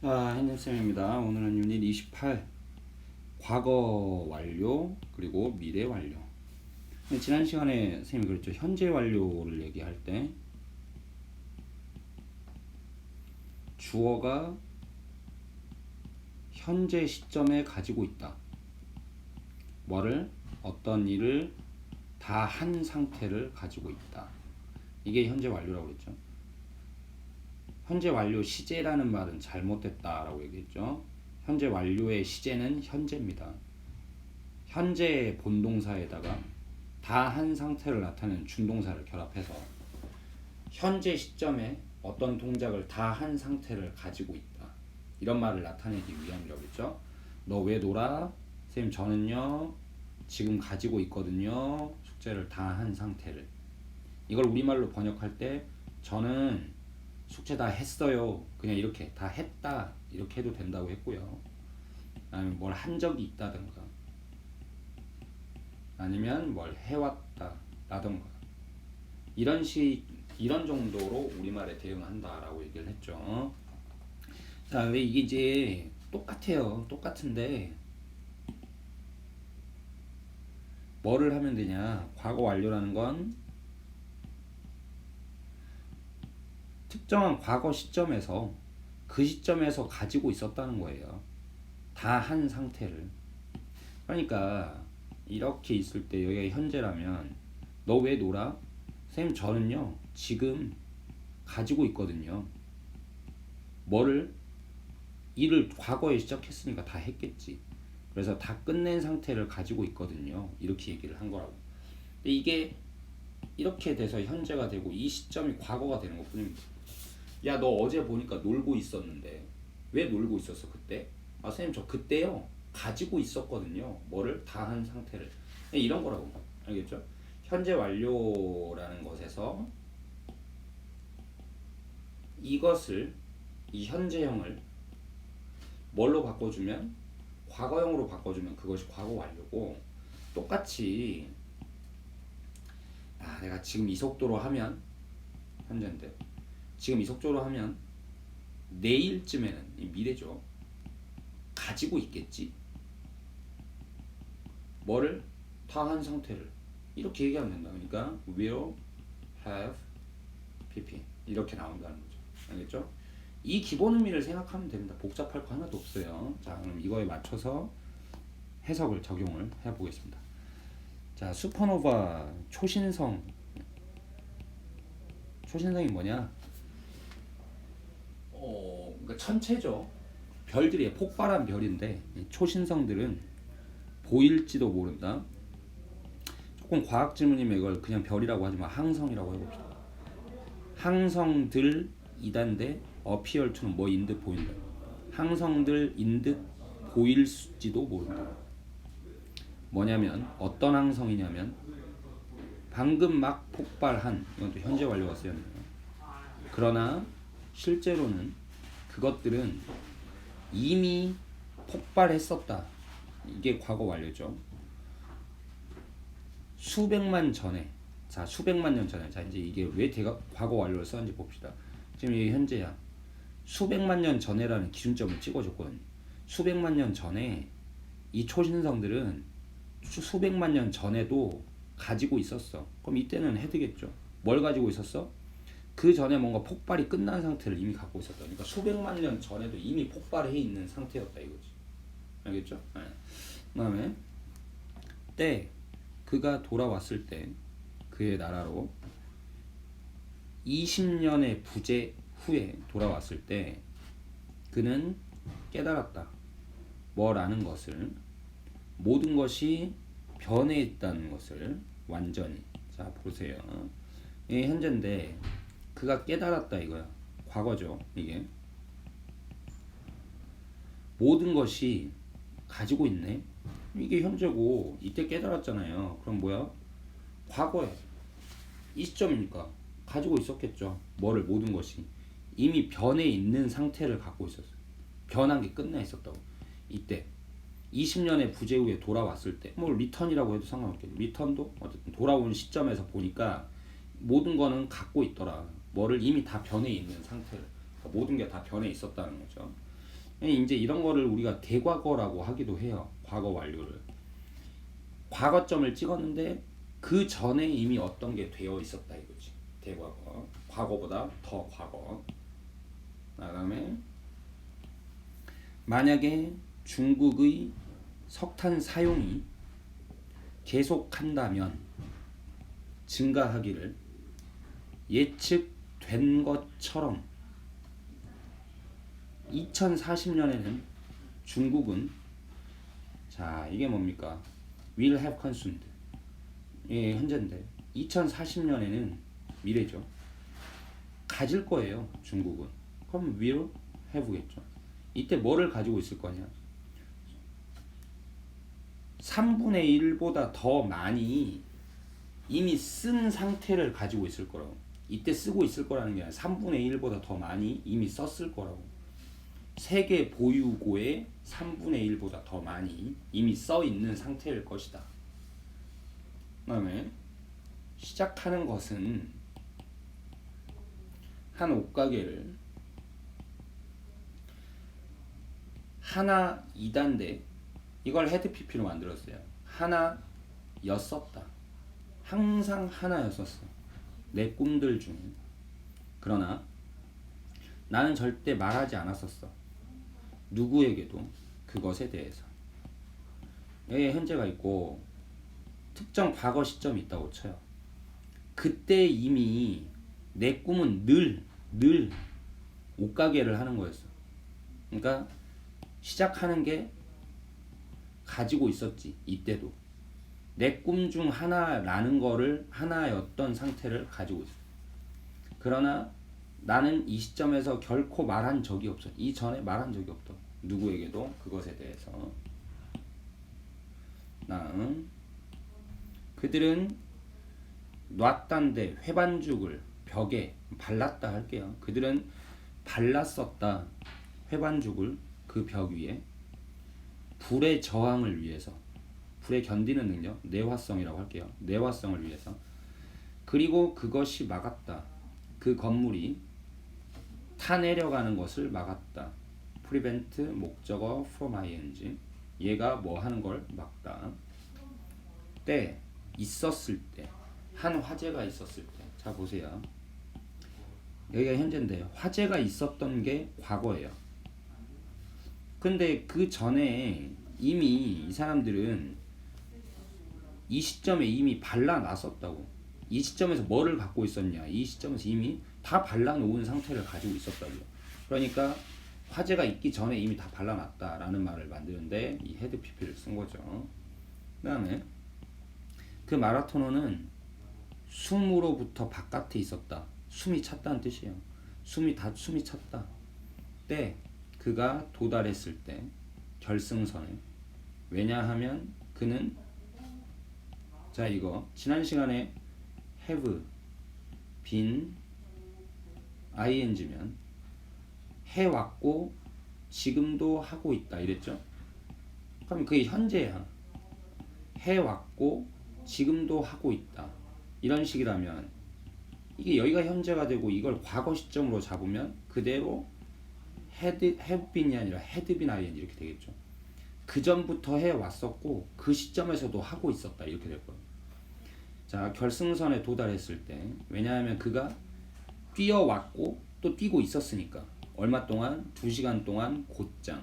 햇님쌤입니다. 오늘은 유닛 28 과거 완료 그리고 미래 완료. 지난 시간에 쌤이 그랬죠. 현재 완료를 얘기할 때 주어가 현재 시점에 가지고 있다. 뭐를? 어떤 일을 다 한 상태를 가지고 있다. 이게 현재 완료라고 그랬죠. 현재 완료 시제라는 말은 잘못됐다라고 얘기했죠. 현재 완료의 시제는 현재입니다. 현재 본동사에다가 다 한 상태를 나타내는 준동사를 결합해서 현재 시점에 어떤 동작을 다 한 상태를 가지고 있다. 이런 말을 나타내기 위함이라고 했죠. 너 왜 놀아? 선생님 저는요 지금 가지고 있거든요. 숙제를 다 한 상태를. 이걸 우리말로 번역할 때 저는 숙제 다 했어요. 그냥 이렇게 다 했다 이렇게 해도 된다고 했고요. 아니면 뭘 한 적이 있다든가 아니면 뭘 해왔다 라든가 이런 정도로 우리말에 대응한다라고 얘기를 했죠. 자, 왜 이게 이제 똑같아요. 똑같은데 뭐를 하면 되냐? 과거 완료라는 건 특정한 과거 시점에서 그 시점에서 가지고 있었다는 거예요. 다 한 상태를. 그러니까 이렇게 있을 때 여기가 현재라면 너 왜 놀아? 선생님 저는요 지금 가지고 있거든요. 뭐를? 일을 과거에 시작했으니까 다 했겠지. 그래서 다 끝낸 상태를 가지고 있거든요. 이렇게 얘기를 한 거라고. 근데 이게 이렇게 돼서 현재가 되고 이 시점이 과거가 되는 것뿐입니다. 야, 너 어제 보니까 놀고 있었는데 왜 놀고 있었어 그때? 아, 선생님 저 그때요 가지고 있었거든요. 뭐를? 다 한 상태를. 이런 거라고. 알겠죠? 현재 완료라는 것에서 이것을 이 현재형을 뭘로 바꿔주면? 과거형으로 바꿔주면 그것이 과거 완료고, 똑같이 내가 지금 이 속도로 하면 현재인데 지금 이 속도로 하면 내일쯤에는 이 미래죠. 가지고 있겠지. 뭐를? 다 한 상태를. 이렇게 얘기하면 된다. 그러니까 will have pp 이렇게 나온다는 거죠. 알겠죠? 이 기본 의미를 생각하면 됩니다. 복잡할 거 하나도 없어요. 자, 그럼 이거에 맞춰서 해석을 적용을 해보겠습니다. 자, 슈퍼노바 초신성이 뭐냐? 그러니까 천체죠. 별들이 폭발한 별인데 초신성들은 보일지도 모른다. 조금 과학 질문이면 이걸 그냥 별이라고 하지만 항성이라고 해봅시다. 항성들 이단데 appear to는 뭐인 듯 보인다. 항성들인 듯 보일지도 모른다. 뭐냐면 어떤 항성이냐면 방금 막 폭발한, 이건 또 현재 완료가 쓰여야 돼요. 그러나 실제로는 그것들은 이미 폭발했었다. 이게 과거 완료죠. 수백만 전에, 자 수백만 년 전에, 자 이제 이게 왜 과거 완료를 썼는지 봅시다. 지금 이게 현재야. 수백만 년 전에라는 기준점을 찍어줬거든요. 수백만 년 전에 이 초신성들은 수백만 년 전에도 가지고 있었어. 그럼 이때는 해되겠죠. 뭘 가지고 있었어? 그 전에 뭔가 폭발이 끝난 상태를 이미 갖고 있었다. 그러니까 수백만 년 전에도 이미 폭발해 있는 상태였다 이거지. 알겠죠? 네. 그다음에 때 그가 돌아왔을 때 그의 나라로 20년의 부재 후에 돌아왔을 때 그는 깨달았다. 뭐라는 것을, 모든 것이 변해 있다는 것을 완전히. 자 보세요. 이게 현재인데 그가 깨달았다 이거야. 과거죠. 이게 모든 것이 가지고 있네. 이게 현재고 이때 깨달았잖아요. 그럼 뭐야? 과거에 이 시점이니까 가지고 있었겠죠. 뭐를? 모든 것이 이미 변해 있는 상태를 갖고 있었어. 변한 게 끝나 있었다고. 이때 20년의 부재 후에 돌아왔을 때, 뭐 리턴이라고 해도 상관없겠죠. 리턴도 어쨌든 돌아온 시점에서 보니까 모든 거는 갖고 있더라. 뭐를? 이미 다 변해 있는 상태를. 그러니까 모든 게 다 변해 있었다는 거죠. 이제 이런 거를 우리가 대과거라고 하기도 해요. 과거 완료를. 과거점을 찍었는데 그 전에 이미 어떤 게 되어 있었다 이거지. 대과거. 과거보다 더 과거. 그다음에 만약에 중국의 석탄 사용이 계속한다면 증가하기를 예측된 것처럼 2040년에는 중국은 자 이게 뭡니까? will have consumed 예, 현재인데 2040년에는 미래죠. 가질 거예요. 중국은. 그럼 will have겠죠. 이때 뭐를 가지고 있을 거냐? 3분의 1보다 더 많이 이미 쓴 상태를 가지고 있을 거라고. 이때 쓰고 있을 거라는 게 아니라 3분의 1보다 더 많이 이미 썼을 거라고. 세계 보유고의 3분의 1보다 더 많이 이미 써 있는 상태일 것이다. 그다음에 시작하는 것은 한 옷가게를 하나 2단데 이걸 헤드 PP로 만들었어요. 하나였었다. 항상 하나였었어. 내 꿈들 중에. 그러나 나는 절대 말하지 않았었어. 누구에게도 그것에 대해서. 여기에 현재가 있고 특정 과거 시점이 있다고 쳐요. 그때 이미 내 꿈은 늘 옷가게를 하는 거였어. 그러니까 시작하는 게 가지고 있었지. 이때도 내 꿈 중 하나라는 거를 하나였던 상태를 가지고 있어. 그러나 나는 이 시점에서 결코 말한 적이 없어. 이전에 말한 적이 없다. 누구에게도 그것에 대해서. 다음 그들은 놨단데 회반죽을 벽에 발랐다 할게요. 그들은 발랐었다. 회반죽을 그 벽 위에 불의 저항을 위해서. 불에 견디는 능력, 내화성이라고 할게요. 내화성을 위해서. 그리고 그것이 막았다. 그 건물이 타내려가는 것을 막았다. prevent 목적어 from ing. 얘가 뭐 하는 걸 막다. 때 있었을 때. 한 화재가 있었을 때. 자 보세요. 여기가 현재인데 화재가 있었던 게 과거예요. 근데 그 전에 이미 이 사람들은 이 시점에 이미 발라놨었다고. 이 시점에서 뭐를 갖고 있었냐? 이 시점에서 이미 다 발라놓은 상태를 가지고 있었다고요. 그러니까 화재가 있기 전에 이미 다 발라놨다라는 말을 만드는데 이 헤드 PP를 쓴 거죠. 그 다음에 그 마라토너는 숨으로부터 바깥에 있었다. 숨이 찼다는 뜻이에요. 숨이 찼다. 때 그가 도달했을 때 결승선에. 왜냐하면 그는 자 이거 지난 시간에 have been ing면 해왔고 지금도 하고 있다 이랬죠. 그럼 그게 현재야. 해왔고 지금도 하고 있다 이런 식이라면 이게 여기가 현재가 되고 이걸 과거 시점으로 잡으면 그대로 have been이 아니라 had been ing 이렇게 되겠죠. 그 전부터 해왔었고 그 시점에서도 하고 있었다 이렇게 될 거예요. 자 결승선에 도달했을 때 왜냐하면 그가 뛰어왔고 또 뛰고 있었으니까. 얼마 동안? 2시간 동안 곧장.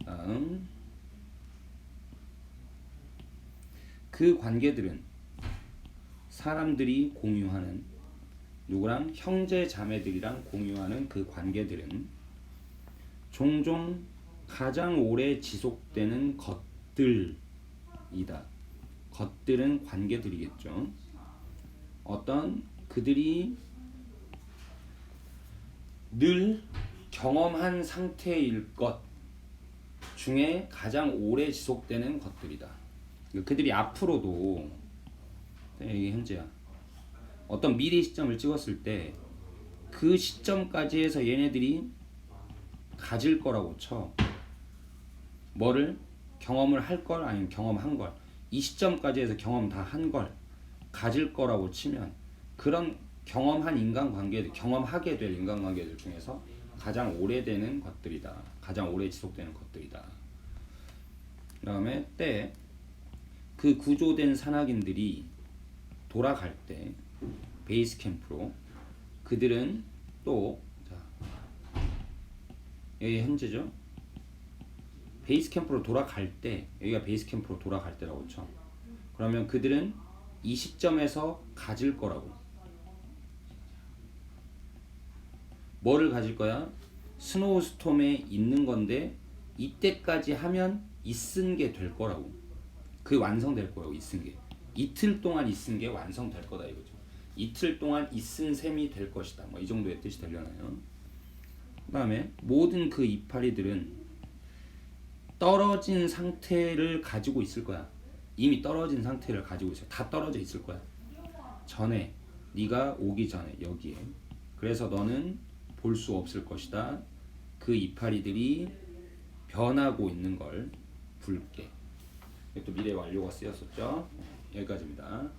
다음 그 관계들은 사람들이 공유하는 누구랑? 형제 자매들이랑 공유하는 그 관계들은 종종 가장 오래 지속되는 것들이다. 것들은 관계들이겠죠. 어떤 그들이 늘 경험한 상태일 것 중에 가장 오래 지속되는 것들이다. 그들이 앞으로도 이게 현재야. 어떤 미래 시점을 찍었을 때 그 시점까지 해서 얘네들이 가질 거라고 쳐. 뭐를? 경험을 할 걸 아니면 경험한 걸. 이 시점까지 해서 경험 다 한 걸 가질 거라고 치면 그런 경험한 인간관계들, 경험하게 될 인간관계들 중에서 가장 오래되는 것들이다. 가장 오래 지속되는 것들이다. 그 다음에 때 그 구조된 산악인들이 돌아갈 때 베이스 캠프로 그들은 또 자, 여기 현재죠. 베이스 캠프로 돌아갈 때 여기가 베이스 캠프로 돌아갈 때라고 했죠. 그러면 그들은 이 시점에서 가질 거라고. 뭐를 가질 거야? 스노우스톰에 있는 건데 이때까지 하면 있은 게 될 거라고. 그 완성될 거라고. 있은 게 이틀 동안 있은 게 완성될 거다 이거죠. 이틀 동안 있은 셈이 될 것이다. 뭐 이 정도의 뜻이 되려나요? 그 다음에 모든 그 이파리들은 떨어진 상태를 가지고 있을 거야. 이미 떨어진 상태를 가지고 있어. 다 떨어져 있을 거야. 전에 네가 오기 전에 여기에. 그래서 너는 볼 수 없을 것이다. 그 이파리들이 변하고 있는 걸 볼게. 또 미래 완료가 쓰였었죠. 여기까지입니다.